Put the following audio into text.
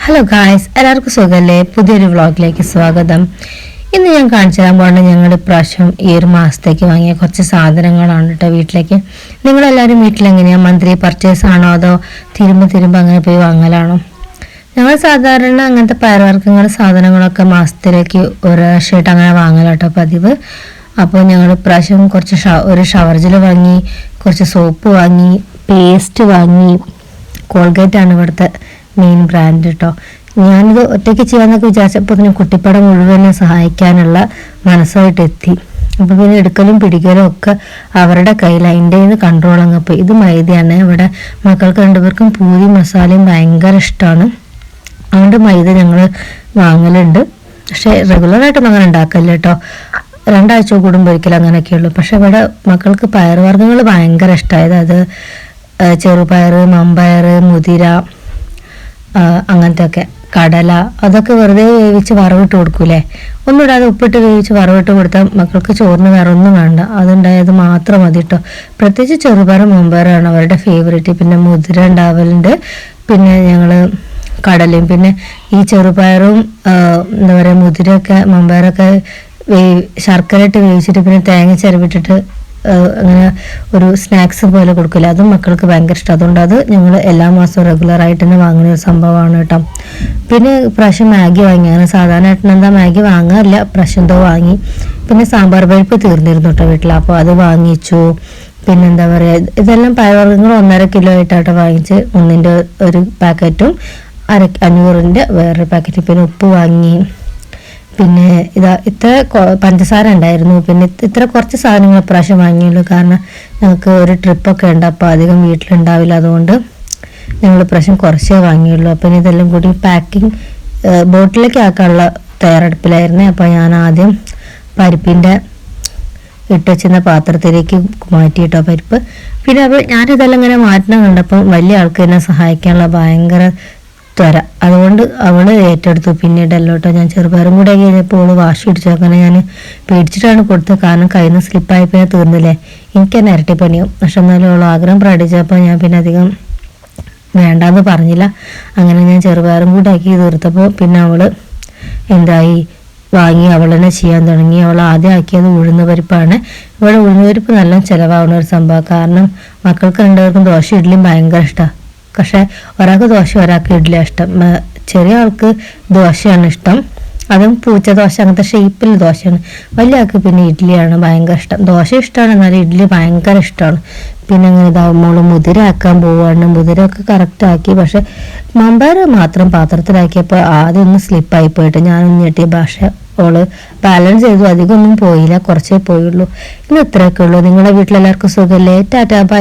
Hello guys, എല്ലാവർക്കും സുഖമല്ലേ? പുതിയൊരു വ്ളോഗിലേക്ക് സ്വാഗതം. ഇന്ന് ഞാൻ കാണിച്ചു തരാൻ പോകുന്നത് ഞങ്ങൾ ഇപ്രാവശ്യം ഈ ഒരു മാസത്തേക്ക് വാങ്ങിയ കുറച്ച് സാധനങ്ങളാണ് കേട്ടോ വീട്ടിലേക്ക്. നിങ്ങളെല്ലാവരും വീട്ടിലെങ്ങനെയാണ്? മന്ത്ലി പർച്ചേസ് ആണോ അതോ തിരുമ്പ് അങ്ങനെ പോയി വാങ്ങലാണോ? ഞങ്ങൾ സാധാരണ അങ്ങനത്തെ പയർവർഗ്ഗങ്ങൾ സാധനങ്ങളൊക്കെ മാസത്തിലേക്ക് ഒരു പ്രാവശ്യമായിട്ട് അങ്ങനെ വാങ്ങലാട്ടോ പതിവ്. അപ്പോൾ ഞങ്ങൾ ഇപ്രാവശ്യം കുറച്ച് ഒരു ഷവർ ജെൽ വാങ്ങി, കുറച്ച് സോപ്പ് വാങ്ങി, പേസ്റ്റ് വാങ്ങി. കോൾഗേറ്റാണ് ഇവിടുത്തെ മെയിൻ ബ്രാൻഡ് കേട്ടോ. ഞാനിത് ഒറ്റയ്ക്ക് ചെയ്യാന്നൊക്കെ വിചാരിച്ചപ്പോൾ തന്നെ കുട്ടിപ്പടം മുഴുവനെ സഹായിക്കാനുള്ള മനസ്സായിട്ട് എത്തി. അപ്പോൾ പിന്നെ എടുക്കലും പിടിക്കലും ഒക്കെ അവരുടെ കയ്യിൽ, അതിൻ്റെ കൺട്രോൾ അങ്ങ് പോയി. ഇത് മൈദയാണ്. ഇവിടെ മക്കൾക്ക് രണ്ടുപേർക്കും പൂരി മസാലയും ഭയങ്കര ഇഷ്ടമാണ്. അതുകൊണ്ട് മൈദ ഞങ്ങൾ വാങ്ങലുണ്ട്. പക്ഷേ റെഗുലറായിട്ടൊന്നും അങ്ങനെ ഉണ്ടാക്കല്ല കേട്ടോ. 2 ആഴ്ച കൂടുമ്പോൾ ഒരിക്കലും അങ്ങനെയൊക്കെ ഉള്ളൂ. പക്ഷെ ഇവിടെ മക്കൾക്ക് പയറുവർഗ്ഗങ്ങൾ ഭയങ്കര ഇഷ്ടമായത്. അത് ചെറുപയർ, മമ്പയർ, മുതിര, അങ്ങനത്തെ ഒക്കെ, കടല, അതൊക്കെ വെറുതെ വേവിച്ച് വറവിട്ട് കൊടുക്കൂലേ. ഒന്നും ഇടാതെ ഉപ്പിട്ട് വേവിച്ച് വറവിട്ട് കൊടുത്താൽ മക്കൾക്ക് ചോറിന് വേറെ ഒന്നും വേണ്ട. അതുണ്ടായത് മാത്രം മതി കേട്ടോ. പ്രത്യേകിച്ച് ചെറുപയറും മമ്പയറാണ് അവരുടെ ഫേവറേറ്റ്. പിന്നെ മുതിര ഉണ്ടാവലുണ്ട്. പിന്നെ ഞങ്ങൾ കടലയും, പിന്നെ ഈ ചെറുപയറും എന്താ പറയുക, മുതിരയൊക്കെ മമ്പയറൊക്കെ ശർക്കര ഇട്ട് വേവിച്ചിട്ട് പിന്നെ തേങ്ങ ചിരവിട്ടിട്ട് അങ്ങനെ ഒരു സ്നാക്സ് പോലെ കൊടുക്കില്ല. അതും മക്കൾക്ക് ഭയങ്കര ഇഷ്ടം. അതുകൊണ്ട് അത് ഞങ്ങൾ എല്ലാ മാസവും റെഗുലറായിട്ട് തന്നെ വാങ്ങുന്ന ഒരു സംഭവമാണ് കേട്ടോ. പിന്നെ പ്രാവശ്യം മാഗി വാങ്ങി. അങ്ങനെ സാധാരണയായിട്ട് എന്താ മാഗി വാങ്ങാറില്ല, പ്രാവശ്യം എന്തോ വാങ്ങി. പിന്നെ സാമ്പാർ പരിപ്പ് തീർന്നിരുന്നു കേട്ടോ വീട്ടിൽ, അപ്പോൾ അത് വാങ്ങിച്ചു. പിന്നെ എന്താ പറയുക, ഇതെല്ലാം പയർവർഗ്ഗങ്ങൾ 1.5 കിലോ ആയിട്ടാട്ടോ വാങ്ങിച്ച്. ഒന്നിൻ്റെ ഒരു പാക്കറ്റും 500ൻ്റെ വേറൊരു പാക്കറ്റ്. പിന്നെ ഉപ്പ് വാങ്ങി. പിന്നെ ഇത്ര പഞ്ചസാര ഉണ്ടായിരുന്നു. പിന്നെ ഇത്ര കുറച്ച് സാധനങ്ങൾ ഇപ്രാവശ്യം വാങ്ങിയുള്ളൂ. കാരണം ഞങ്ങൾക്ക് ഒരു ട്രിപ്പൊക്കെ ഉണ്ട്, അപ്പോൾ അധികം വീട്ടിലുണ്ടാവില്ല. അതുകൊണ്ട് ഞങ്ങൾ ഇപ്രാവശ്യം കുറച്ചേ വാങ്ങിയുള്ളൂ. അപ്പം ഇതെല്ലാം കൂടി പാക്കിങ് ബോട്ടിലേക്ക് ആക്കാനുള്ള തയ്യാറെടുപ്പിലായിരുന്നേ. അപ്പോൾ ഞാൻ ആദ്യം പരിപ്പിൻ്റെ ഇട്ട് വെച്ചിരുന്ന പാത്രത്തിലേക്ക് മാറ്റിയിട്ടോ പരിപ്പ്. പിന്നെ അപ്പോൾ ഞാനിതെല്ലാം ഇങ്ങനെ മാറ്റണം കണ്ടപ്പം വലിയ ആൾക്ക് എന്നെ സഹായിക്കാനുള്ള ഭയങ്കര ത്വര. അതുകൊണ്ട് അവള് ഏറ്റെടുത്തു. പിന്നീടല്ലോ കേട്ടോ, ഞാൻ ചെറുപയറും കൂടെ കഴിഞ്ഞപ്പോൾ അവള് വാശി പിടിച്ചു. അങ്ങനെ ഞാൻ പേടിച്ചിട്ടാണ് കൊടുത്തത്. കാരണം കയ്യിൽ നിന്ന് സ്ലിപ്പായി പിന്നെ തീർന്നില്ലേ, എനിക്ക് തന്നെ ഇരട്ടി പണിയും. പക്ഷെ എന്നാലും അവൾ ആഗ്രഹം പ്രകടിച്ചപ്പോൾ ഞാൻ പിന്നെ അധികം വേണ്ടാന്ന് പറഞ്ഞില്ല. അങ്ങനെ ഞാൻ ചെറുപയറും കൂടെ ആക്കി തീർത്തപ്പോൾ പിന്നെ അവള് എന്തായി വാങ്ങി അവൾ തന്നെ ചെയ്യാൻ തുടങ്ങി. അവൾ ആദ്യം ആക്കിയത് ഉഴുന്ന് പരിപ്പാണ്. ഇവിടെ ഉഴുന്ന് പരിപ്പ് നല്ല ചിലവാകുന്ന ഒരു സംഭവം. കാരണം മക്കൾക്ക് രണ്ടുപേർക്കും ദോശ ഇഡ്ഡലിയും ഭയങ്കര ഇഷ്ടമാണ്. പക്ഷെ ഒരാൾക്ക് ദോശ, ഒരാൾക്ക് ഇഡ്ഡലിയാണ് ഇഷ്ടം. ചെറിയ ആൾക്ക് ദോശയാണ് ഇഷ്ടം. അതും പൂച്ച ദോശ, അങ്ങനത്തെ ഷേപ്പിൽ ദോശയാണ്. വലിയ ആൾക്ക് പിന്നെ ഇഡ്ഡലിയാണ് ഭയങ്കര ഇഷ്ടം. ദോശ ഇഷ്ടമാണ്, എന്നാലും ഇഡ്ഡലി ഭയങ്കര ഇഷ്ടമാണ്. പിന്നെ അങ്ങനെ ഇതാവുമ്പോൾ മുതിര ആക്കാൻ പോവുകയാണ്. മുതിരയൊക്കെ കറക്റ്റ് ആക്കി. പക്ഷെ മമ്പയർ മാത്രം പാത്രത്തിലാക്കിയപ്പോൾ ആദ്യം ഒന്ന് സ്ലിപ്പായി പോയിട്ട് ഞാനൊന്ന് ഞെട്ടി. പക്ഷെ ഓള് ബാലൻസ് ചെയ്തു. അധികം ഒന്നും പോയില്ല, കുറച്ചേ പോയുള്ളൂ. ഇന്ന് ഇത്രയൊക്കെ ഉള്ളൂ. നിങ്ങളുടെ വീട്ടിലെല്ലാവർക്കും സുഖമല്ലേ? Tata bye.